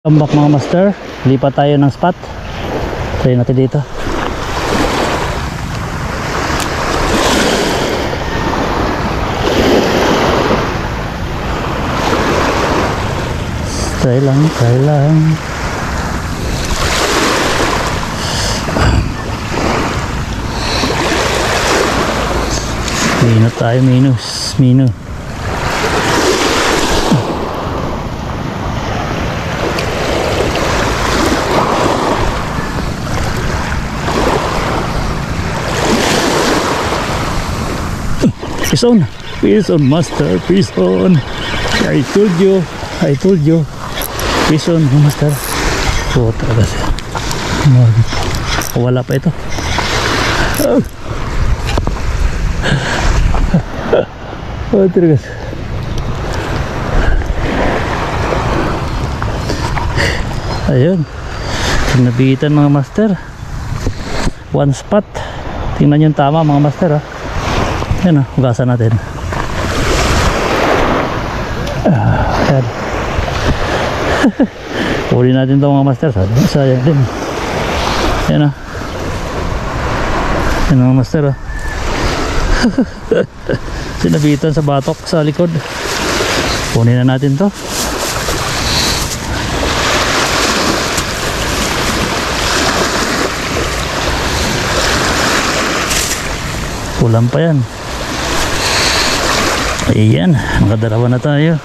Welcome back mga master. Lipat tayo ng spot. Try natin dito. Try lang. Minus tayo, minus. Peace on master, peace on. I told you. Peace on master. So talaga siya. Wala pa ito. Talaga siya. Ayun. Nabitan mga master. One spot. Tingnan yung tama mga master. Yan o, hugasan natin. Yan. Uli natin ito mga master. Sayang din. Yan o. Yan mga master o. Sinabitan sa batok sa likod. Kunin na natin to. Kulang pa yan. Ayan, nakadalawa na tayo.